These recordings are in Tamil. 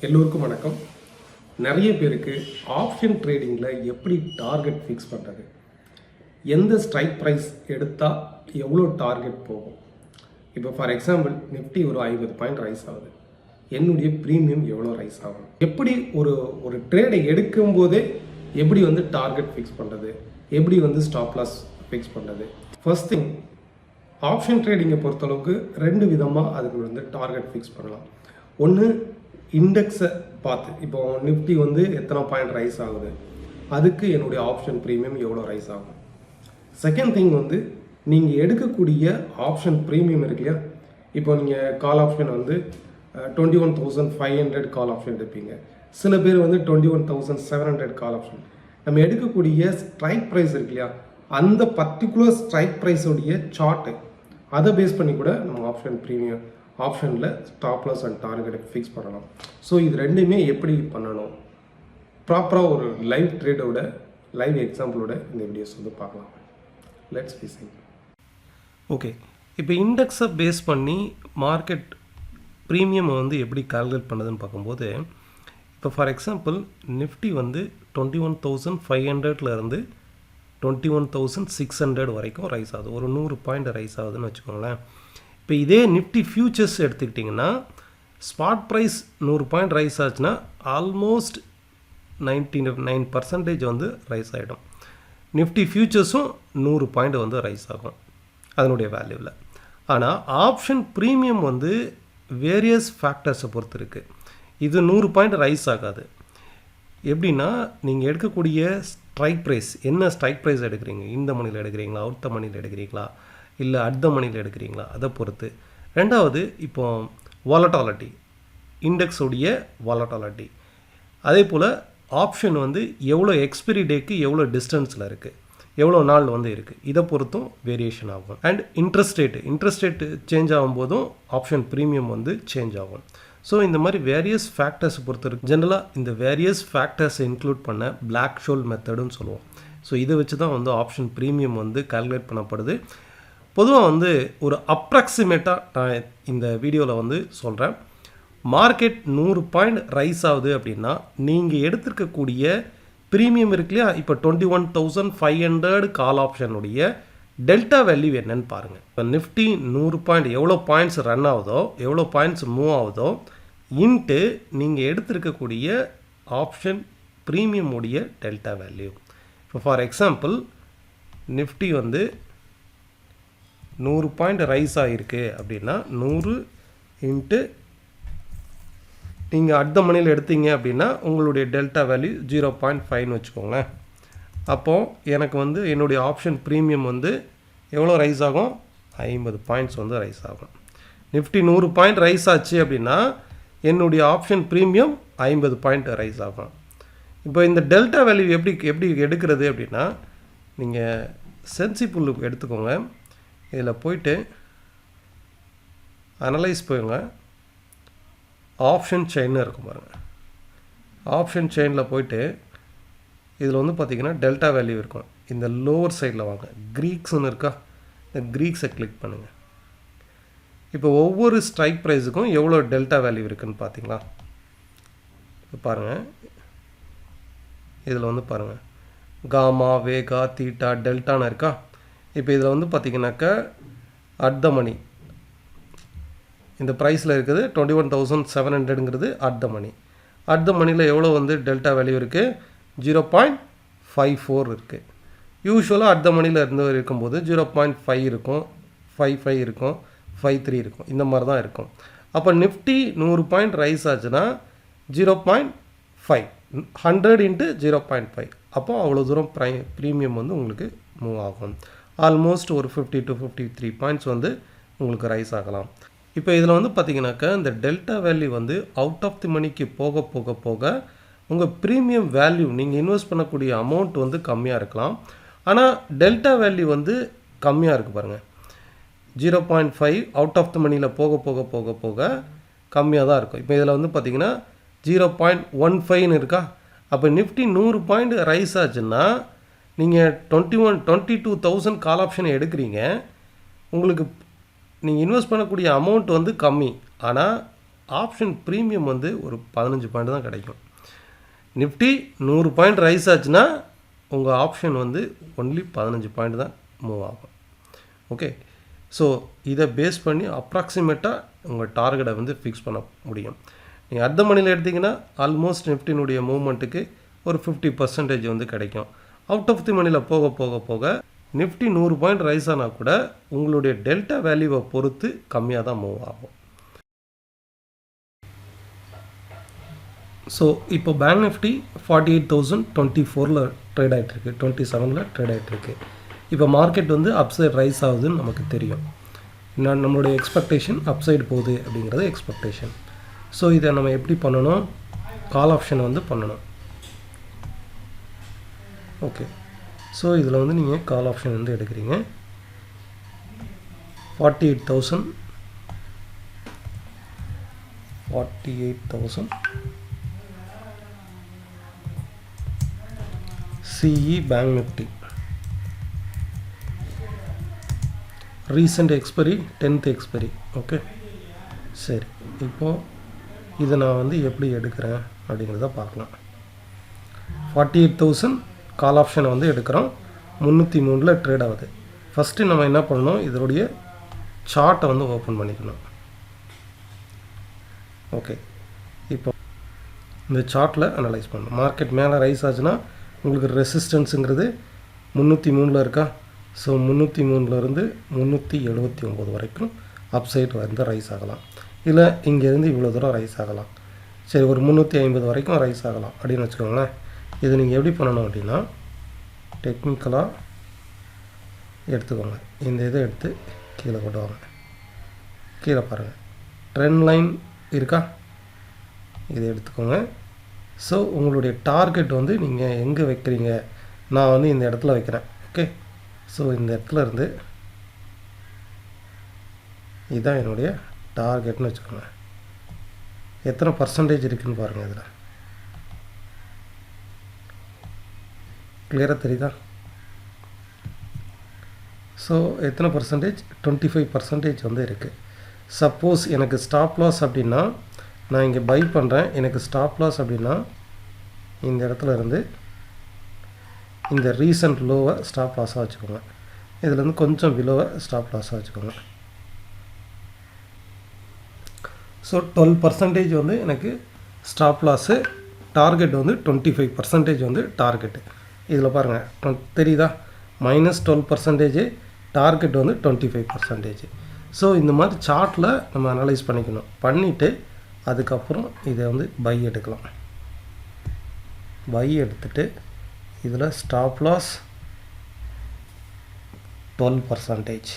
எல்லோருக்கும் வணக்கம். நிறைய பேருக்கு ஆப்ஷன் ட்ரேடிங்கில் எப்படி டார்கெட் ஃபிக்ஸ் பண்ணுறது, எந்த ஸ்ட்ரைக் ப்ரைஸ் எடுத்தால் எவ்வளோ டார்கெட் போகும். இப்போ ஃபார் எக்ஸாம்பிள் நிஃப்டி ஒரு 50 பாயிண்ட் ரைஸ் ஆகுது, என்னுடைய ப்ரீமியம் எவ்வளோ ரைஸ் ஆகும், எப்படி ஒரு ட்ரேடை எடுக்கும் போதே எப்படி டார்கெட் ஃபிக்ஸ் பண்ணுறது, எப்படி ஸ்டாப் லாஸ் ஃபிக்ஸ் பண்ணுறது. ஃபர்ஸ்ட் திங், ஆப்ஷன் ட்ரேடிங்கை பொறுத்தளவுக்கு ரெண்டு விதமாக அதுக்கு டார்கெட் ஃபிக்ஸ் பண்ணலாம். ஒன்று இண்டெக்ஸை பார்த்து, இப்போ நிஃப்டி எத்தனை பாயிண்ட் ரைஸ் ஆகுது, அதுக்கு என்னுடைய ஆப்ஷன் ப்ரீமியம் எவ்வளோ ரைஸ் ஆகும். செகண்ட் திங் நீங்கள் எடுக்கக்கூடிய ஆப்ஷன் ப்ரீமியம் இருக்கு இல்லையா. இப்போ நீங்கள் கால் ஆப்ஷன் 21,500 கால் ஆப்ஷன் எடுப்பீங்க, சில பேர் 21,700 கால் ஆப்ஷன். நம்ம எடுக்கக்கூடிய ஸ்ட்ரைக் ப்ரைஸ் இருக்கு இல்லையா, அந்த பர்டிகுலர் ஸ்ட்ரைக் ப்ரைஸோடைய சார்ட்டு அதை பேஸ் பண்ணி கூட நம்ம ஆப்ஷன் ப்ரீமியம் ஆப்ஷனில் ஸ்டாப் லாஸ் அண்ட் டார்கெட்டை ஃபிக்ஸ் பண்ணலாம். ஸோ இது ரெண்டுமே எப்படி பண்ணணும், ப்ராப்பராக ஒரு லைவ் ட்ரேடோட லைவ் எக்ஸாம்பிளோட இந்த வீடியோஸ் பார்க்கலாம். Let's see. ஓகே, இப்போ இண்டெக்ஸை பேஸ் பண்ணி மார்க்கெட் ப்ரீமியம் எப்படி கால்குலேட் பண்ணுறதுன்னு பார்க்கும்போது, இப்போ ஃபார் எக்ஸாம்பிள் நிஃப்டி 21,500லேருந்து 21,600 வரைக்கும் ரைஸ் ஆகுது, ஒரு 100 பாயிண்ட் ரைஸ் ஆகுதுன்னு வச்சுக்கோங்களேன். இப்போ இதே நிஃப்டி ஃபியூச்சர்ஸ் எடுத்துக்கிட்டிங்கன்னா, ஸ்பாட் ப்ரைஸ் 100 பாயிண்ட் ரைஸ் ஆச்சுன்னா ஆல்மோஸ்ட் 99% ரைஸ் ஆகிடும். நிஃப்டி ஃபியூச்சர்ஸும் 100 பாயிண்ட் ரைஸ் ஆகும் அதனுடைய வேல்யூவில். ஆனால் ஆப்ஷன் ப்ரீமியம் வேரியஸ் ஃபேக்டர்ஸை பொறுத்து இருக்குது. இது 100 பாயிண்ட் ரைஸ் ஆகாது. எப்படின்னா, நீங்கள் எடுக்கக்கூடிய ஸ்ட்ரைக் ப்ரைஸ், என்ன ஸ்ட்ரைக் ப்ரைஸ் எடுக்கிறீங்க, இந்த மணியில் எடுக்கிறீங்களா, அவுட் த மணியில் எடுக்கிறீங்களா, இல்லை அட் த மணியில் எடுக்கிறீங்களா, அதை பொறுத்து. ரெண்டாவது, இப்போ வாலட்டாலிட்டி, இண்டெக்ஸுடைய வாலட்டாலிட்டி. அதே போல் ஆப்ஷன் எவ்வளோ எக்ஸ்பிரி டேக்கு எவ்வளோ டிஸ்டன்ஸில் இருக்குது, எவ்வளோ நாள் இருக்குது, இதை பொறுத்தும் வேரியேஷன் ஆகும். அண்ட் இன்ட்ரெஸ்ட் ரேட்டு சேஞ்ச் ஆகும்போதும் ஆப்ஷன் ப்ரீமியம் சேஞ்ச் ஆகும். ஸோ இந்த மாதிரி வேரியஸ் ஃபேக்டர்ஸ் பொறுத்து இருக்குது. ஜென்ரலாக இந்த வேரியஸ் ஃபேக்டர்ஸை இன்க்ளூட் பண்ண பிளாக் ஷோல் மெத்தடுன்னு சொல்லுவோம். ஸோ இதை வச்சு தான் ஆப்ஷன் ப்ரீமியம் கால்குலேட் பண்ணப்படுது. பொதுவாக ஒரு அப்ராக்சிமேட்டாக நான் இந்த வீடியோவில் சொல்கிறேன். மார்க்கெட் 100 பாயிண்ட் ரைஸ் ஆகுது அப்படின்னா, நீங்கள் எடுத்துருக்கக்கூடிய ப்ரீமியம் இருக்கு இல்லையா, இப்போ 21,500 கால் ஆப்ஷனுடைய டெல்டா வேல்யூ என்னன்னு பாருங்கள். இப்போ நிஃப்டி 100 பாயிண்ட் எவ்வளோ பாயிண்ட்ஸ் ரன் ஆகுதோ, எவ்வளோ பாயிண்ட்ஸ் மூவ் ஆகுதோ, இன்ட்டு நீங்கள் எடுத்துருக்கக்கூடிய ஆப்ஷன் ப்ரீமியமுடைய டெல்டா வேல்யூ. இப்போ for example Nifty 100 point rice ஆகிருக்கு அப்படின்னா, 100 இன்ட்டு நீங்கள் அட் த மணியில் எடுத்தீங்க அப்படின்னா உங்களுடைய டெல்டா வேல்யூ 0.5ன்னு வச்சுக்கோங்களேன். அப்போது எனக்கு என்னுடைய ஆப்ஷன் ப்ரீமியம் எவ்வளோ ரைஸ் ஆகும், 50 பாயிண்ட்ஸ் ரைஸ் ஆகும். நிஃப்டி 100 பாயிண்ட் ரைஸ் ஆச்சு அப்படின்னா என்னுடைய ஆப்ஷன் ப்ரீமியம் 50 பாயிண்ட் ரைஸ் ஆகும். இப்போ இந்த டெல்டா வேல்யூ எப்படி எடுக்கிறது அப்படின்னா, நீங்கள் சென்சிபிள் எடுத்துக்கோங்க. இதில் போயிட்டு அனலைஸ் போயுங்க, ஆப்ஷன் செயின் இருக்கும் பாருங்கள். ஆப்ஷன் செயினில் போயிட்டு இதில் பார்த்தீங்கன்னா டெல்டா வேல்யூ இருக்கும். இந்த லோவர் சைடில் வாங்க, க்ரீக்ஸ்னு இருக்கா, இந்த க்ரீக்ஸை கிளிக் பண்ணுங்கள். இப்போ ஒவ்வொரு ஸ்ட்ரைக் ப்ரைஸுக்கும் எவ்வளோ டெல்டா வேல்யூ இருக்குதுன்னு பார்த்தீங்களா. இப்போ பாருங்கள், இதில் பாருங்கள் காமா, வேகா, தீட்டா, டெல்டான்னு இருக்கா. இப்போ இதில் பார்த்தீங்கன்னாக்கா அட் த மணி இந்த ப்ரைஸில் இருக்குது 21,700ங்கிறது at the money. At the மணியில் எவ்வளோ டெல்டா வேல்யூ இருக்குது, 0.54 இருக்குது. யூஸ்வலாக அட் த மணியில் இருக்கும்போது 0.5 இருக்கும், 55 இருக்கும், 53 இருக்கும், இந்த மாதிரி தான் இருக்கும். அப்போ நிஃப்டி 100 பாயிண்ட் ரைஸ் ஆச்சுன்னா 0.5, 100 இன்ட்டு 0.5, அப்போ அவ்வளோ தூரம் ப்ரீமியம் உங்களுக்கு மூவ் ஆகும். ஆல்மோஸ்ட் ஒரு 50 to 53 பாயிண்ட்ஸ் உங்களுக்கு ரைஸ் ஆகலாம். இப்போ இதில் பார்த்தீங்கன்னாக்கா இந்த delta value out of the மணிக்கு போக போக போக உங்கள் ப்ரீமியம் வேல்யூ, நீங்கள் இன்வெஸ்ட் பண்ணக்கூடிய அமௌண்ட் கம்மியாக இருக்கலாம். ஆனால் டெல்டா வேல்யூ கம்மியாக இருக்குது பாருங்கள். 0.5 அவுட் ஆஃப் தி மணியில் போக போக போக போக கம்மியாக தான் இருக்கும். இப்போ இதில் பார்த்தீங்கன்னா 0.15ன்னு இருக்கா. அப்போ நிஃப்டி 100 பாயிண்ட் ரைஸ் ஆச்சுன்னா நீங்கள் 22,000 கால் ஆப்ஷனை எடுக்கிறீங்க. உங்களுக்கு நீங்கள் இன்வெஸ்ட் பண்ணக்கூடிய அமௌண்ட் கம்மி, ஆனால் ஆப்ஷன் ப்ரீமியம் வந்து ஒரு 15 பாயிண்ட் தான் கிடைக்கும். நிஃப்டி 100 பாயிண்ட் ரைஸ் ஆச்சுன்னா உங்கள் ஆப்ஷன் வந்து ஒன்லி 15 பாயிண்ட் தான் மூவ் ஆகும். ஓகே, ஸோ இதை பேஸ் பண்ணி அப்ராக்சிமேட்டாக உங்கள் டார்கெட்டை வந்து ஃபிக்ஸ் பண்ண முடியும். நீங்கள் அட் த மணியில் எடுத்திங்கன்னா ஆல்மோஸ்ட் நிஃப்டினுடைய மூவ்மெண்ட்டுக்கு ஒரு 50% வந்து கிடைக்கும். அவுட் ஆஃப் தி மணியில் போக போக போக நிஃப்டி 100 பாயிண்ட் ரைஸ் ஆனால் கூட உங்களுடைய டெல்டா வேல்யூவை பொறுத்து கம்மியாக தான் மூவ் ஆகும். ஸோ இப்போ பேங்க் நிஃப்டி 48,024 ட்ரேட் ஆகிட்டுருக்கு, 27 ட்ரேட் ஆகிட்டுருக்கு. இப்போ மார்க்கெட் வந்து அப்சைட் ரைஸ் ஆகுதுன்னு நமக்கு தெரியும். நம்மளுடைய எக்ஸ்பெக்டேஷன் அப்சைடு போகுது அப்படிங்கிறது எக்ஸ்பெக்டேஷன். ஸோ இதை நம்ம எப்படி பண்ணணும்? கால் ஆப்ஷன் வந்து பண்ணணும். ஓகே, ஸோ இதில் வந்து நீங்கள் கால் ஆப்ஷன் வந்து எடுக்கிறீங்க. 48,000 CE bank Nifty recent expiry 10th expiry. Okay, சரி, இப்போது இதை நான் வந்து எப்படி எடுக்கிறேன் அப்படிங்கிறத பார்க்கலாம். 48,000 கால் ஆப்ஷனை வந்து எடுக்கிறோம். 303 ட்ரேட் ஆகுது. ஃபஸ்ட்டு நம்ம என்ன பண்ணணும்? இதனுடைய சார்ட்டை வந்து ஓப்பன் பண்ணிக்கணும். ஓகே, இப்போ இந்த சார்ட்டில் அனலைஸ் பண்ணணும். மார்க்கெட் மேலே ரைஸ் ஆச்சுன்னா உங்களுக்கு ரெசிஸ்டன்ஸுங்கிறது 303 இருக்கா? ஸோ 303லேருந்து 379 வரைக்கும் அப்சைட் வந்து ரைஸ் ஆகலாம். இல்லை இங்கேருந்து இவ்வளோ தூரம் ரைஸ் ஆகலாம். சரி, ஒரு 350 வரைக்கும் ரைஸ் ஆகலாம் அப்படின்னு வச்சுக்கோங்களேன். இது நீங்கள் எப்படி பண்ணணும் அப்படின்னா, டெக்னிக்கலாக எடுத்துக்கோங்க. இந்த இதை எடுத்து கீழே கொண்டு வாங்க. கீழே பாருங்கள், ட்ரெண்ட் லைன் இருக்கா? இதை எடுத்துக்கோங்க. ஸோ உங்களுடைய டார்கெட் வந்து நீங்கள் எங்கே வைக்கிறீங்க? நான் வந்து இந்த இடத்துல வைக்கிறேன். ஓகே, ஸோ இந்த இடத்துல இருந்து இதுதான் என்னுடைய டார்கெட்னு வச்சுக்கோங்க. எத்தனை பர்சன்டேஜ் இருக்குதுன்னு பாருங்கள். இதில் கிளியராக தெரியுதா? ஸோ எத்தனை பர்சன்டேஜ்? 25% வந்து இருக்குது. சப்போஸ் எனக்கு ஸ்டாப் லாஸ் அப்படின்னா, நான் இங்கே பை பண்ணுறேன், எனக்கு ஸ்டாப் லாஸ் அப்படின்னா இந்த இடத்துல இருந்து இந்த ரீசன்ட் லோவை ஸ்டாப் லாஸாக வச்சுக்கோங்க. இதுலேருந்து கொஞ்சம் பிலோவை ஸ்டாப் லாஸாக வச்சுக்கோங்க. ஸோ 12% வந்து எனக்கு ஸ்டாப் லாஸு, டார்கெட் வந்து 25% வந்து டார்கெட்டு. இதில் பாருங்கள் தெரியுதா? -12%, டார்கெட் வந்து 25%. ஸோ இந்த மாதிரி சார்ட்டில் நம்ம அனலைஸ் பண்ணிக்கணும். பண்ணிவிட்டு அதுக்கப்புறம் இதை வந்து பை எடுக்கலாம். பை எடுத்துட்டு இதில் ஸ்டாப் லாஸ் 12%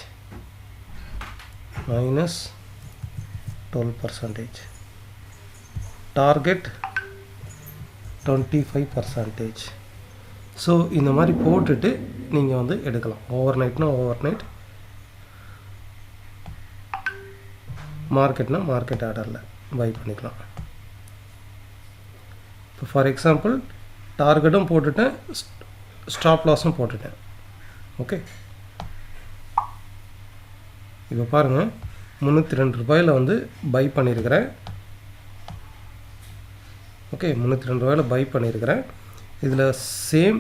-12%, டார்கெட் 25%. ஸோ இந்த மாதிரி போட்டுட்டு நீங்கள் வந்து எடுக்கலாம். ஓவர் நைட்னா ஓவர் நைட், மார்க்கெட்னா மார்க்கெட் ஆர்டரில் பை பண்ணிக்கலாம். இப்போ ஃபார் எக்ஸாம்பிள் டார்கெட்டும் போட்டுட்டேன், ஸ்டாப் லாஸும் போட்டுட்டேன். ஓகே, இப்போ பாருங்கள் 302 ரூபாயில் வந்து பை பண்ணியிருக்கிறேன். ஓகே, 302 ரூபாயில் பை பண்ணியிருக்கிறேன். இதில் சேம்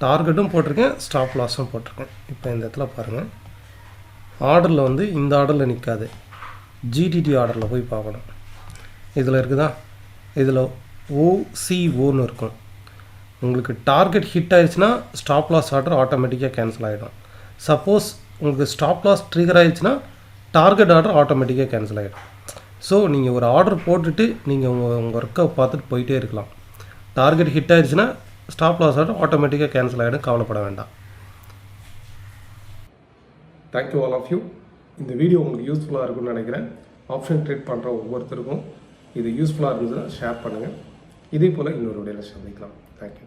டார்கெட்டும் போட்டிருக்கேன், ஸ்டாப் லாஸும் போட்டிருக்கேன். இப்போ இந்த இடத்துல பாருங்கள், ஆர்டரில் வந்து இந்த ஆர்டரில் நிற்காது, ஜிடிடி ஆர்டரில் போய் பார்க்கணும். இதில் இருக்குதா? இதில் OCOன்னு இருக்கும். உங்களுக்கு டார்கெட் ஹிட் ஆயிடுச்சுன்னா ஸ்டாப் லாஸ் ஆர்டர் ஆட்டோமேட்டிக்காக கேன்சல் ஆகிடும். சப்போஸ் உங்களுக்கு ஸ்டாப் லாஸ் ட்ரிகர் ஆகிடுச்சுன்னா டார்கெட் ஆர்டர் ஆட்டோமேட்டிக்காக கேன்சல் ஆகிடும். ஸோ நீங்கள் ஒரு ஆர்டர் போட்டுட்டு நீங்கள் உங்கள் ஒர்க்கை பார்த்துட்டு போயிட்டே இருக்கலாம். டார்கெட் ஹிட் ஆயிடுச்சுன்னா ஸ்டாப் லாஸ் ஆர்டர் ஆட்டோமேட்டிக்காக கேன்சல் ஆகிடும், கவலைப்பட வேண்டாம். Thank you all of you. இந்த வீடியோ உங்களுக்கு யூஸ்ஃபுல்லாக இருக்கும்னு நினைக்கிறேன். ஆப்ஷன் ட்ரேட் பண்ணுற ஒவ்வொருத்தருக்கும் இது யூஸ்ஃபுல்லாக இருந்ததுன்னா ஷேர் பண்ணுங்கள். இதே போல் இன்னொரு வீடியோவில் சந்திக்கலாம். தேங்க்யூ.